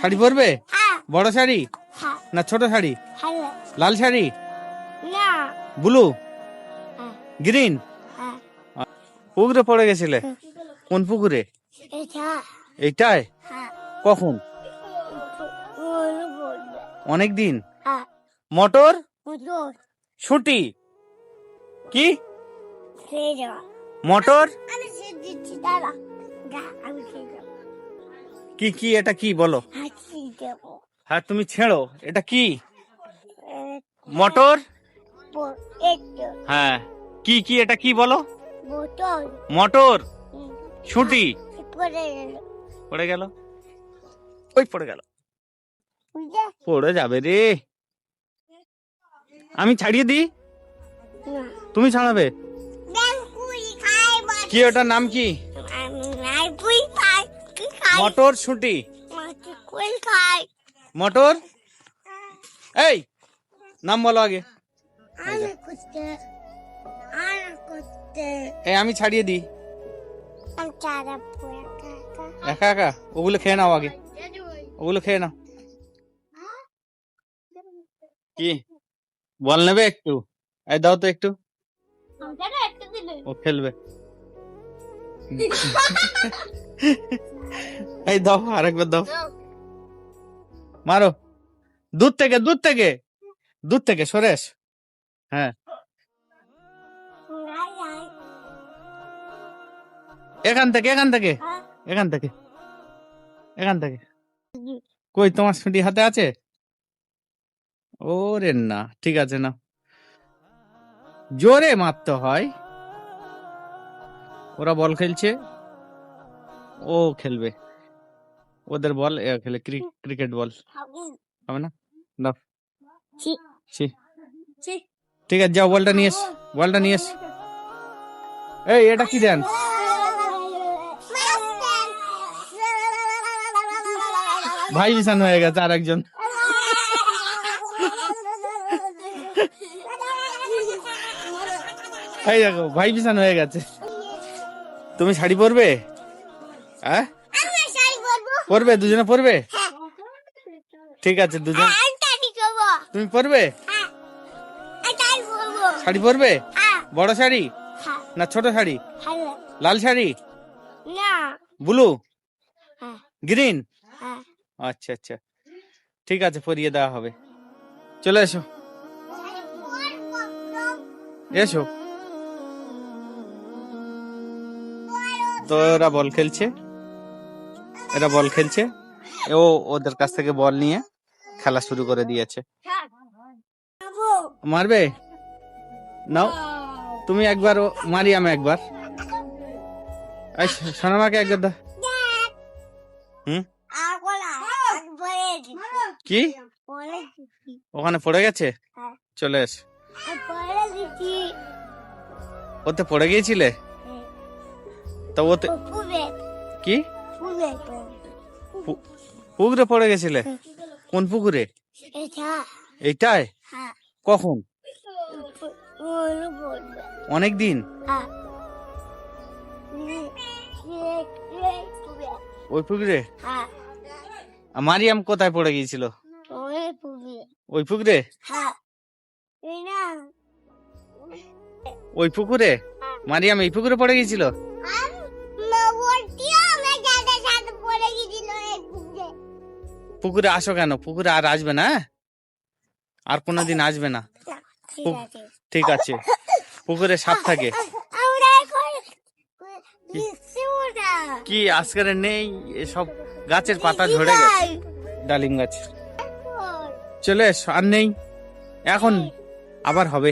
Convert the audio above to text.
শাড়ি পরবে? হ্যাঁ বড় শাড়ি হ্যাঁ না ছোট শাড়ি? হ্যাঁ লাল শাড়ি, না ব্লু, হ্যাঁ গ্রিন? হ্যাঁ পুকুরে পড়ে গেছিলে? কোন পুকুরে? এটা এইটায়? হ্যাঁ কখন? বলবে অনেক দিন। হ্যাঁ মটর বুঝুন ছুটি কি? সেই যাওয়া মোটর আমি সে দিচ্ছি দাঁড়া দা আমি সেই যাবো কি? কি এটা কি বলো? হাসি দেবো হ্যাঁ তুমি ছেড়ো, এটা কি? মোটর? একটু হ্যাঁ কি কি এটা কি বলো? বোতল মোটর ছুটি পরে গেল পড়ে গেল, ওই পড়ে গেল, বুঝলে পড়ে যাবে রে। আমি ছাড়িয়ে দিই, না তুমি ছাড়াবে? ব্যাং কুই খাই কি ওটার নাম কি? আমি নাই কুই খাই কি খাই মোটর ছুটি। মাটি কুই খাই মোটর এই নাম বলো আগে। আমি করতে এই আমি ছাড়িয়ে দিই। আমি চারা পুরা কাকা একা একা ওগুলো খেয়ে নাও আগে, ওগুলো খেয়ে নাও। কি বল নেবে একটু? এই দাও তো একটু, আমাকে একটা দিলে ও খেলবে। এই দাও আরেকবার দাও, মারো। দূর থেকে দূর থেকে দূর থেকে সরে এস। হ্যাঁ এখান থেকে এখান থেকে এখান থেকে এখান থেকে। কই তোমার ছুটি হাতে আছে? ওরে না, ঠিক আছে না, জোরে মারতে হয়। ওরা বল খেলছে, ও খেলবে, ওদের বল এ খেলে ক্রিকেট বল হবে না? দাও ছি। ঠিক আছে যাও, বলটা নিয়ে এস, বলটা নিয়ে এস। এই এটা কি দেন? ভাই বিছান হয়ে গেছে আর একজন। এই দেখো ভাই বিছান হয়ে গেছে। তুমি শাড়ি পরবে? হ্যাঁ পরবে, দুজনে পরবে? ঠিক আছে দুজন। তুমি পরবে? শাড়ি পরবে? বড় শাড়ি না ছোট শাড়ি? লাল শাড়ি, না ব্লু, হ্যাঁ গ্রিন? হ্যাঁ আচ্ছা আচ্ছা ঠিক আছে, পরিয়ে দেওয়া হবে। চলে এসো এসো। তো এরা বল খেলছে, এরা বল খেলছে, ও ওদের কাছ থেকে বল নিয়ে খেলা শুরু করে দিয়েছে। মারবে? নাও তুমি একবার, মারি আমি একবার। সোনামাকে একবার দাও। হুম কি ওখানে পড়ে গেছে? চলে এস। ওতে পড়ে গিয়েছিলে তো? ওতে কি পুকুরে পড়ে গেছিলে? কোন পুকুরে? এইটায়? কখন? অনেক দিন। ওই পুকুরে? মারিয়াম কোথায় পড়ে গিয়েছিল? ওই পুকুরে? ওই পুকুরে? মারিয়াম এই পুকুরে পড়ে গিয়েছিল? পুকুরে আসো কেন? পুকুরে আর আসবে না, আর কোনোদিন আসবে না। ঠিক আছে, পুকুরে সাপ থাকে। কি আজকের নেই, এসব গাছের পাতা ঝরে গেছে, ডালিম গাছ। চলে এসো, আর নেই এখন, আবার হবে।